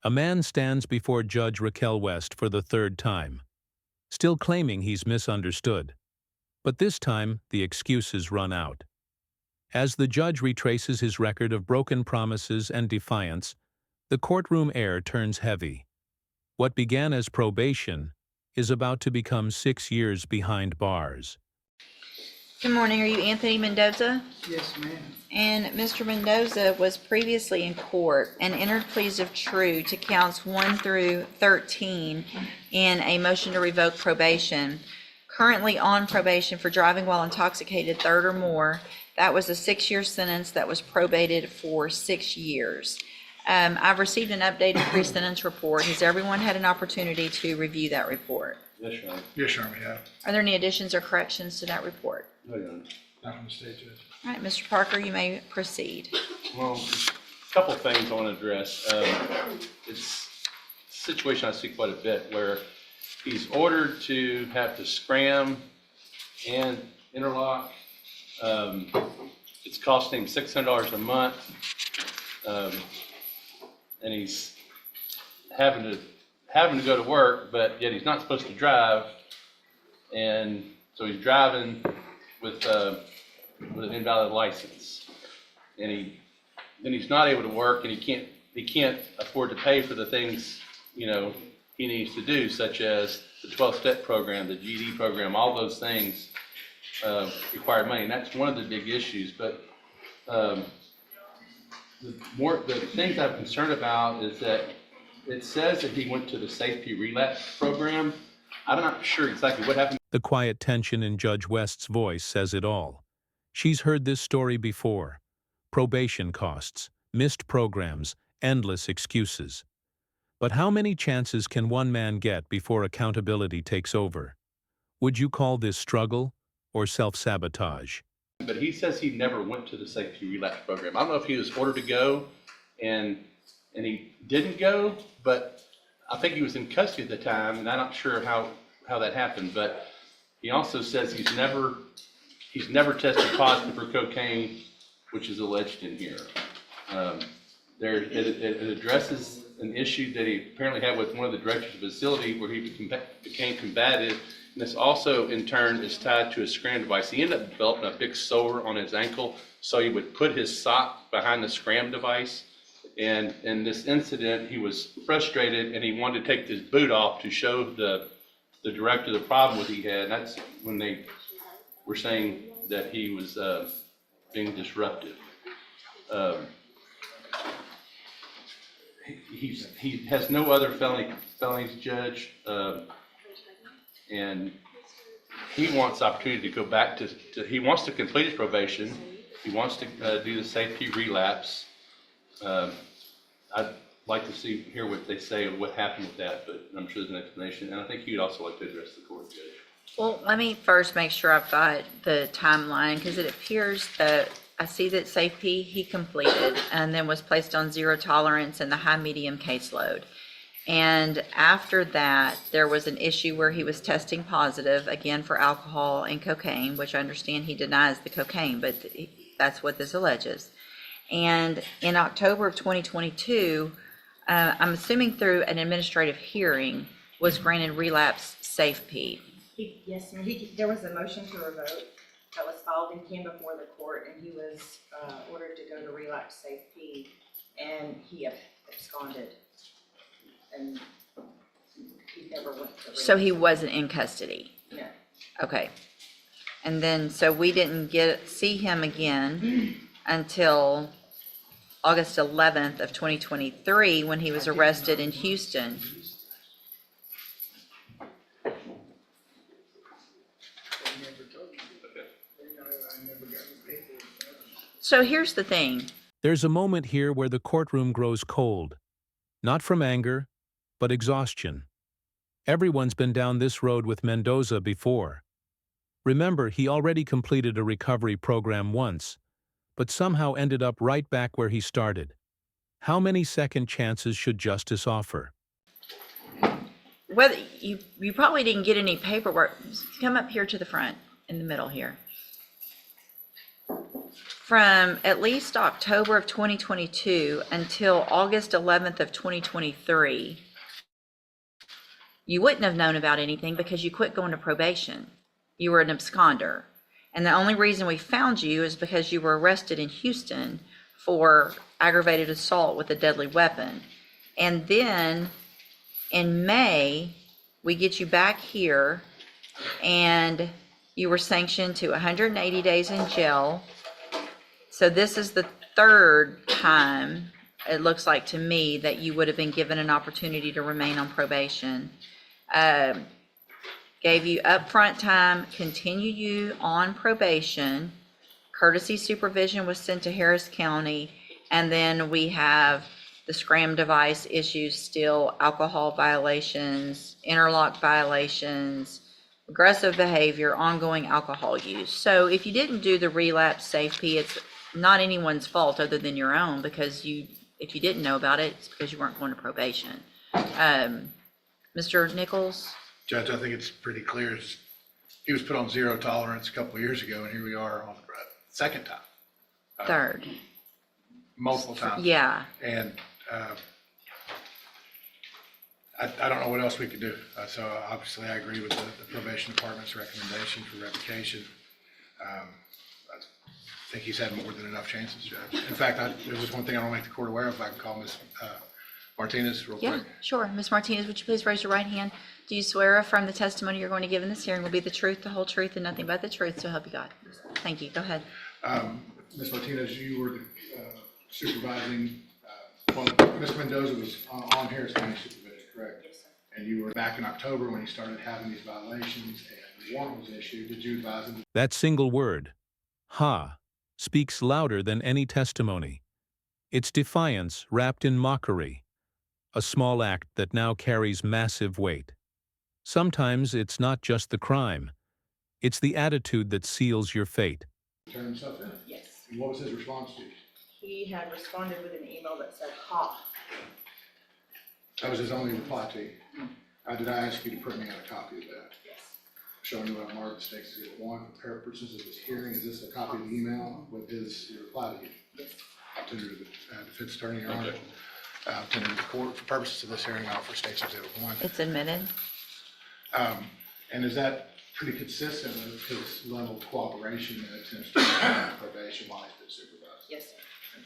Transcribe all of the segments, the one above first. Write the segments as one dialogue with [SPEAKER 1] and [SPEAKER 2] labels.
[SPEAKER 1] A man stands before Judge Raquel West for the third time, still claiming he's misunderstood. But this time, the excuses run out. As the judge retraces his record of broken promises and defiance, the courtroom air turns heavy. What began as probation is about to become 6 years behind bars.
[SPEAKER 2] Good morning. Are you Anthony Mendoza?
[SPEAKER 3] Yes, ma'am.
[SPEAKER 2] And Mr. Mendoza was previously in court and entered pleas of true to counts 1 through 13 in a motion to revoke probation. Currently on probation for driving while intoxicated, third or more. That was a 6-year sentence that was probated for 6 years. I've received an updated pre-sentence report. Has everyone had an opportunity to review that report?
[SPEAKER 4] Yes, Your Honor.
[SPEAKER 3] Yes, Your Honor, we have.
[SPEAKER 2] Are there any additions or corrections to that report?
[SPEAKER 4] No, Your Honor.
[SPEAKER 3] Not from the state judge.
[SPEAKER 2] All right, Mr. Parker, you may proceed.
[SPEAKER 4] Well, a couple of things I want to address. It's a situation I see quite a bit where he's ordered to have to scram and interlock. It's costing him $600 a month. And he's having to go to work, but yet he's not supposed to drive. And so he's driving with an invalid license. And then he's not able to work, and he can't afford to pay for the things, he needs to do, such as the 12-step program, the GED program. All those things require money, and that's one of the big issues. But the things I'm concerned about is that it says that he went to the safety relapse program. I'm not sure exactly what happened.
[SPEAKER 1] The quiet tension in Judge West's voice says it all. She's heard this story before. Probation costs, missed programs, endless excuses. But how many chances can one man get before accountability takes over? Would you call this struggle or self-sabotage?
[SPEAKER 4] But he says he never went to the safety relapse program. I don't know if he was ordered to go and he didn't go, but I think he was in custody at the time, and I'm not sure how that happened. But he also says he's never tested positive for cocaine, which is alleged in here. It addresses an issue that he apparently had with one of the directors of the facility where he became combative. And this also, in turn, is tied to a scram device. He ended up developing a big sore on his ankle, so he would put his sock behind the scram device. And in this incident, he was frustrated, and he wanted to take his boot off to show the director the problem that he had. And that's when they were saying that he was being disruptive. He has no other felonies, Judge. And he wants the opportunity to go back he wants to complete his probation. He wants to do the safety relapse. I'd like to hear what they say of what happened with that, but I'm sure there's an explanation. And I think you'd also like to address the court, Judge.
[SPEAKER 2] Well, let me first make sure I've got the timeline, because it appears that I see that safety he completed and then was placed on zero tolerance in the high-medium caseload. And after that, there was an issue where he was testing positive, again, for alcohol and cocaine, which I understand he denies the cocaine, but that's what this alleges. And in October of 2022, I'm assuming through an administrative hearing, was granted relapse safe-P.
[SPEAKER 5] Yes, ma'am. There was a motion to revoke that was filed and came before the court, and he was ordered to go to relapse safe-P, and he absconded. And he never went to relapse.
[SPEAKER 2] So he wasn't in custody?
[SPEAKER 5] No.
[SPEAKER 2] Okay. And then, so we didn't see him again until August 11th of 2023, when he was arrested in Houston. So here's the thing.
[SPEAKER 1] There's a moment here where the courtroom grows cold. Not from anger, but exhaustion. Everyone's been down this road with Mendoza before. Remember, he already completed a recovery program once, but somehow ended up right back where he started. How many second chances should justice offer?
[SPEAKER 2] Whether you probably didn't get any paperwork. Come up here to the front, in the middle here. from at least October of 2022 until August 11th of 2023, you wouldn't have known about anything because you quit going to probation. You were an absconder. And the only reason we found you is because you were arrested in Houston for aggravated assault with a deadly weapon. And then in May, we get you back here and you were sanctioned to 180 days in jail. So this is the third time, it looks like to me, that you would have been given an opportunity to remain on probation. Gave you upfront time, continued you on probation. Courtesy supervision was sent to Harris County. And then we have the scram device issues still, alcohol violations, interlock violations, aggressive behavior, ongoing alcohol use. So if you didn't do the relapse safety, it's not anyone's fault other than your own, because if you didn't know about it, it's because you weren't going to probation. Mr. Nichols?
[SPEAKER 3] Judge, I think it's pretty clear. He was put on zero tolerance a couple of years ago, and here we are on the second time.
[SPEAKER 2] Third.
[SPEAKER 3] Multiple times.
[SPEAKER 2] Yeah.
[SPEAKER 3] And I don't know what else we could do. So obviously I agree with the probation department's recommendation for revocation. I think he's had more than enough chances, Judge. In fact, there was one thing I want to make the court aware of. If I can call Ms. Martinez real quick.
[SPEAKER 2] Yeah, sure. Ms. Martinez, would you please raise your right hand? Do you swear or affirm the testimony you're going to give in this hearing will be the truth, the whole truth, and nothing but the truth, so help you God? Thank you. Go ahead.
[SPEAKER 3] Ms. Martinez, you were supervising, well, Mr. Mendoza was on Harris County supervision, correct?
[SPEAKER 5] Yes, sir.
[SPEAKER 3] And you were back in October when he started having these violations and the warrant was issued. Did you advise him?
[SPEAKER 1] That single word, ha, speaks louder than any testimony. It's defiance wrapped in mockery, a small act that now carries massive weight. Sometimes it's not just the crime, it's the attitude that seals your fate.
[SPEAKER 3] Turn himself in?
[SPEAKER 5] Yes.
[SPEAKER 3] And what was his response to you?
[SPEAKER 5] He had responded with an email that said, "Ha."
[SPEAKER 3] That was his only reply to you. Did I ask you to print me out a copy of that?
[SPEAKER 5] Yes.
[SPEAKER 3] Showing you what I marked mistakes as Exhibit 1 for purposes of this hearing. Is this a copy of the email with his reply to you?
[SPEAKER 5] Yes.
[SPEAKER 3] I'll tender to the defense attorney, Your Honor. I'll tender to the court for purposes of this hearing. I'll offer State's Exhibit 1.
[SPEAKER 2] It's admitted.
[SPEAKER 3] And is that pretty consistent with his level of cooperation and attempts to maintain probation while he's been supervised?
[SPEAKER 5] Yes, sir.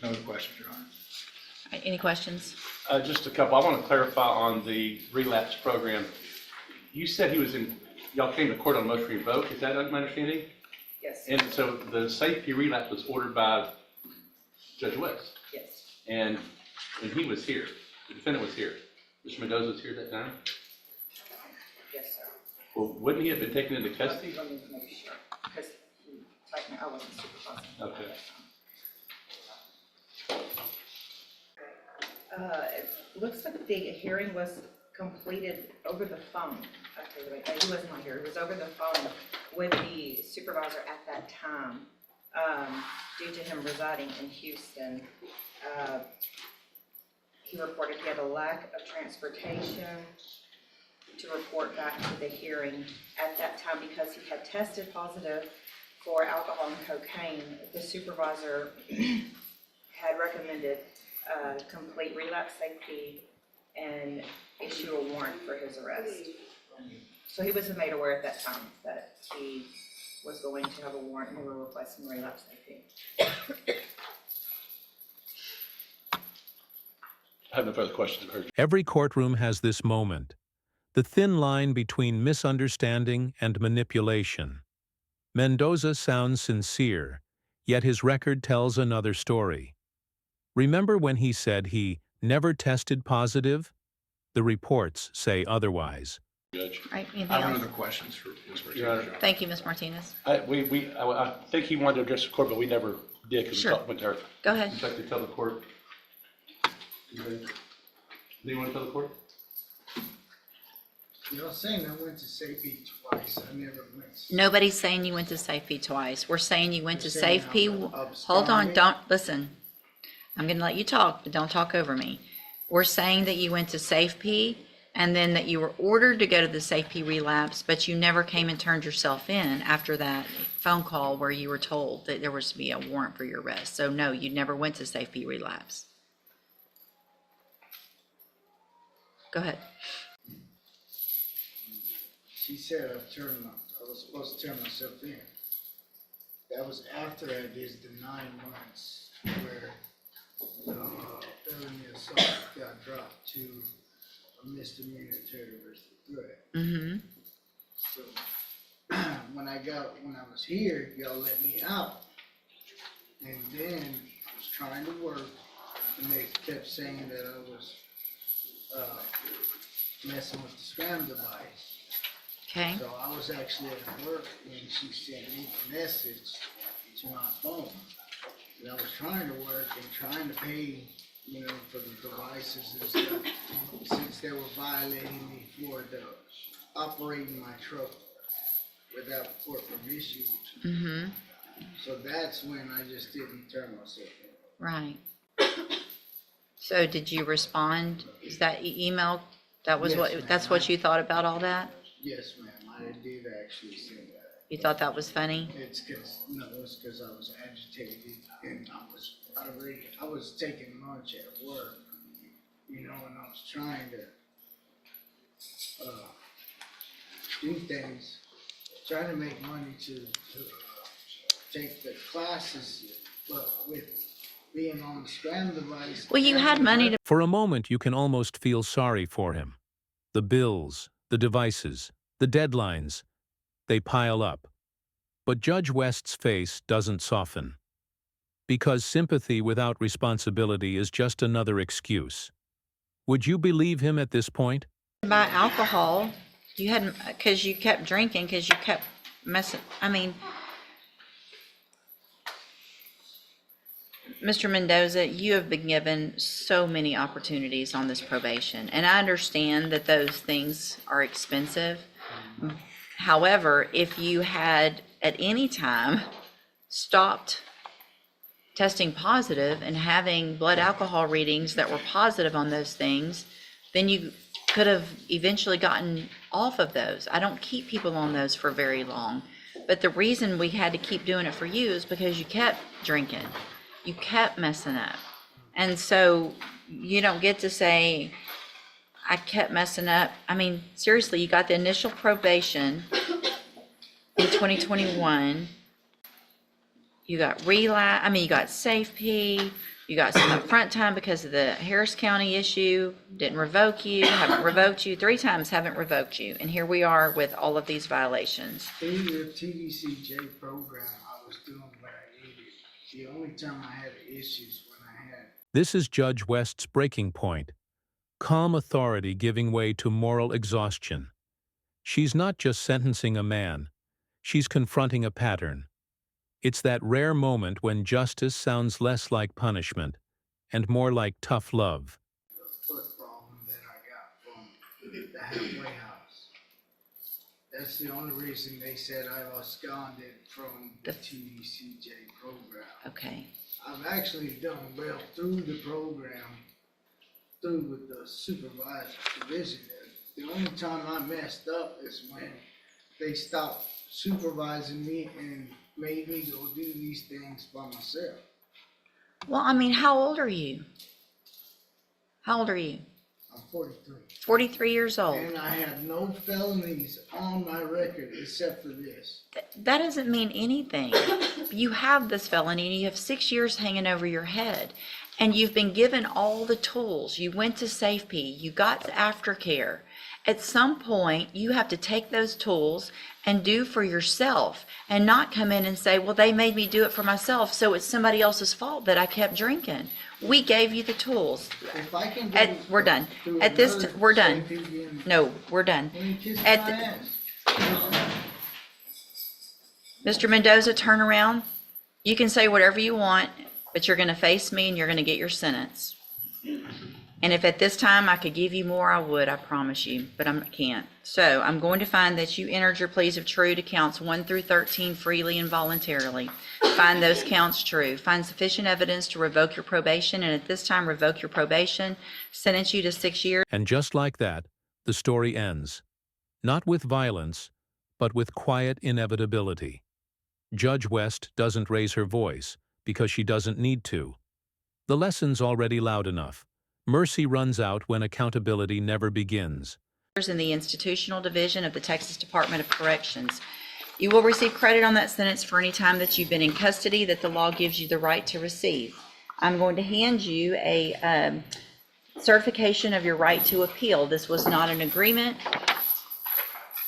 [SPEAKER 3] No other questions, Your Honor.
[SPEAKER 2] All right, any questions?
[SPEAKER 4] Just a couple. I want to clarify on the relapse program. You said y'all came to court on motion to revoke. Is that my understanding?
[SPEAKER 5] Yes.
[SPEAKER 4] And so the safety relapse was ordered by Judge West,
[SPEAKER 5] Yes.
[SPEAKER 4] and he was here. The defendant was here. Mr. Mendoza was here that time.
[SPEAKER 5] Yes, sir.
[SPEAKER 4] Well, wouldn't he have been taken into custody?
[SPEAKER 5] Let me make sure, because I wasn't supervising.
[SPEAKER 4] Okay.
[SPEAKER 5] It looks like the hearing was completed over the phone. Okay, wait, he was not here. It was over the phone with the supervisor at that time. Due to him residing in Houston, he reported he had a lack of transportation to report back to the hearing at that time because he had tested positive for alcohol and cocaine. The supervisor had recommended complete relapse safety and issue a warrant for his arrest. So he wasn't made aware at that time that he was going to have a warrant and we were requesting relapse safety.
[SPEAKER 4] I have no further questions.
[SPEAKER 1] Every courtroom has this moment, the thin line between misunderstanding and manipulation. Mendoza sounds sincere, yet his record tells another story. Remember when he said he never tested positive? The reports say otherwise.
[SPEAKER 4] Judge.
[SPEAKER 2] All right, anything
[SPEAKER 3] I have no
[SPEAKER 2] else?
[SPEAKER 3] other questions for Ms.
[SPEAKER 4] Your Honor.
[SPEAKER 3] Martinez.
[SPEAKER 2] Thank you, Ms. Martinez.
[SPEAKER 4] I think he wanted to address the court, but we never did because we
[SPEAKER 2] Sure.
[SPEAKER 4] talked with her.
[SPEAKER 2] Go ahead.
[SPEAKER 4] Would you like to tell the court? Do you want to tell the court?
[SPEAKER 6] You're saying I went to safety twice, I never went.
[SPEAKER 2] Nobody's saying you went to safety twice. We're saying you went to
[SPEAKER 6] You're saying
[SPEAKER 2] safety.
[SPEAKER 6] I'm
[SPEAKER 2] Hold on,
[SPEAKER 6] absconding?
[SPEAKER 2] don't, listen. I'm gonna let you talk, but don't talk over me. We're saying that you went to safety and then that you were ordered to go to the safety relapse, but you never came and turned yourself in after that phone call where you were told that there was to be a warrant for your arrest. So no, you never went to safety relapse. Go ahead.
[SPEAKER 6] She said I was supposed to turn myself in. That was after I did the 9 months where felony assault got dropped to a misdemeanor terrorist threat.
[SPEAKER 2] Mm-hmm.
[SPEAKER 6] So when I was here, y'all let me out. And then I was trying to work, and they kept saying that I was messing with the spam device.
[SPEAKER 2] Okay.
[SPEAKER 6] So I was actually at work, and she sent me a message to my phone. And I was trying to work and trying to pay, for the devices and stuff, since they were violating me for the operating my truck without court permission.
[SPEAKER 2] Mm-hmm.
[SPEAKER 6] So that's when I just didn't turn myself in.
[SPEAKER 2] Right. So did you respond? Is that email? That was
[SPEAKER 6] Yes, ma'am.
[SPEAKER 2] that's what you thought about all that?
[SPEAKER 6] Yes, ma'am, I did actually say that.
[SPEAKER 2] You thought that was funny?
[SPEAKER 6] It's because I was agitated and I was taking lunch at work, and I was trying to do things, trying to make money to take the classes, but with being on the spam device.
[SPEAKER 2] Well, you had money to.
[SPEAKER 1] For a moment, you can almost feel sorry for him. The bills, the devices, the deadlines, they pile up. But Judge West's face doesn't soften. Because sympathy without responsibility is just another excuse. Would you believe him at this point?
[SPEAKER 2] Buy alcohol. You hadn't, because you kept drinking, because you kept messing. I mean, Mr. Mendoza, you have been given so many opportunities on this probation, and I understand that those things are expensive. However, if you had at any time stopped testing positive and having blood alcohol readings that were positive on those things, then you could have eventually gotten off of those. I don't keep people on those for very long, but the reason we had to keep doing it for you is because you kept drinking. You kept messing up. And so you don't get to say, I kept messing up. I mean, seriously, you got the initial probation in 2021. You got relapse, you got safe P, you got some upfront time because of the Harris County issue, didn't revoke you, haven't revoked you, 3 times haven't revoked you. And here we are with all of these violations.
[SPEAKER 6] Through the TDCJ program, I was doing what I needed. The only time I had issues when I had.
[SPEAKER 1] This is Judge West's breaking point. Calm authority giving way to moral exhaustion. She's not just sentencing a man. She's confronting a pattern. It's that rare moment when justice sounds less like punishment and more like tough love.
[SPEAKER 6] The foot problem that I got from the halfway house. That's the only reason they said I absconded from the TDCJ program.
[SPEAKER 2] Okay.
[SPEAKER 6] I've actually done well through the program, through with the supervisor division. The only time I messed up is when they stopped supervising me and made me go do these things by myself.
[SPEAKER 2] Well, how old are you? How old are you?
[SPEAKER 6] I'm 43.
[SPEAKER 2] 43 years old.
[SPEAKER 6] And I have no felonies on my record except for this.
[SPEAKER 2] That doesn't mean anything. You have this felony and you have 6 years hanging over your head. And you've been given all the tools. You went to SafeP, you got aftercare. At some point, you have to take those tools and do for yourself and not come in and say, well, they made me do it for myself, so it's somebody else's fault that I kept drinking. We gave you the tools.
[SPEAKER 6] If I can do
[SPEAKER 2] We're done.
[SPEAKER 6] through
[SPEAKER 2] At this,
[SPEAKER 6] another
[SPEAKER 2] we're done.
[SPEAKER 6] safety and-
[SPEAKER 2] No, we're done.
[SPEAKER 6] Then kiss my
[SPEAKER 2] At the-
[SPEAKER 6] ass.
[SPEAKER 2] Mr. Mendoza, turn around. You can say whatever you want, but you're gonna face me and you're gonna get your sentence. And if at this time I could give you more, I would, I promise you, but I can't. So I'm going to find that you entered your pleas of true to counts 1 through 13 freely and voluntarily. Find those counts true. Find sufficient evidence to revoke your probation, and at this time revoke your probation, sentence you to 6 years.
[SPEAKER 1] And just like that, The story ends, not with violence, but with quiet inevitability. Judge West doesn't raise her voice because she doesn't need to. The lesson's already loud enough. Mercy runs out when accountability never begins.
[SPEAKER 2] In the Institutional Division of the Texas Department of Corrections. You will receive credit on that sentence for any time that you've been in custody that the law gives you the right to receive. I'm going to hand you a certification of your right to appeal. This was not an agreement,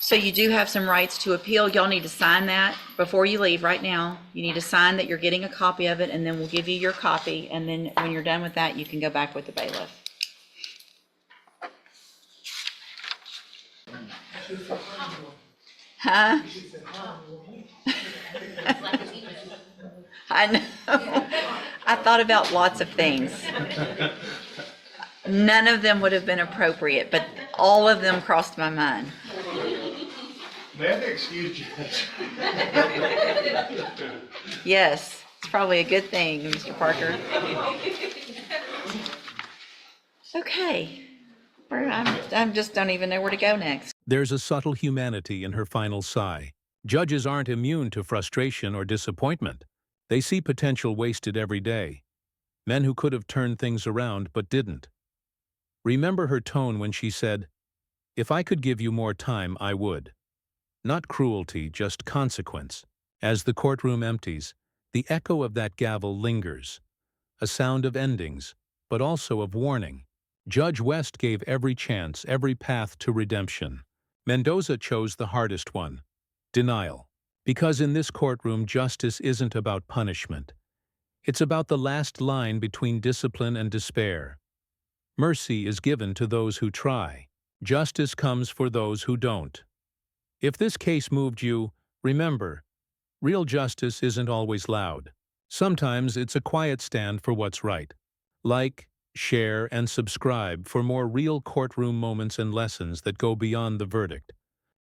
[SPEAKER 2] so you do have some rights to appeal. Y'all need to sign that before you leave right now. You need to sign that you're getting a copy of it, and then we'll give you your copy, and then when you're done with that, you can go back with the bailiff. Huh? I know. I thought about lots of things. None of them would have been appropriate, but all of them crossed my mind.
[SPEAKER 3] May I have the excuse, Judge?
[SPEAKER 2] Yes, it's probably a good thing, Mr. Parker. Okay. I just don't even know where to go next.
[SPEAKER 1] There's a subtle humanity in her final sigh. Judges aren't immune to frustration or disappointment. They see potential wasted every day. Men who could have turned things around but didn't. Remember her tone when she said, "If I could give you more time, I would." Not cruelty, just consequence. As the courtroom empties, the echo of that gavel lingers. A sound of endings, but also of warning. Judge West gave every chance, every path to redemption. Mendoza chose the hardest one, denial. Because in this courtroom, justice isn't about punishment. It's about the last line between discipline and despair. Mercy is given to those who try. Justice comes for those who don't. If this case moved you, remember, real justice isn't always loud. Sometimes it's a quiet stand for what's right. Like, share, and subscribe for more real courtroom moments and lessons that go beyond the verdict.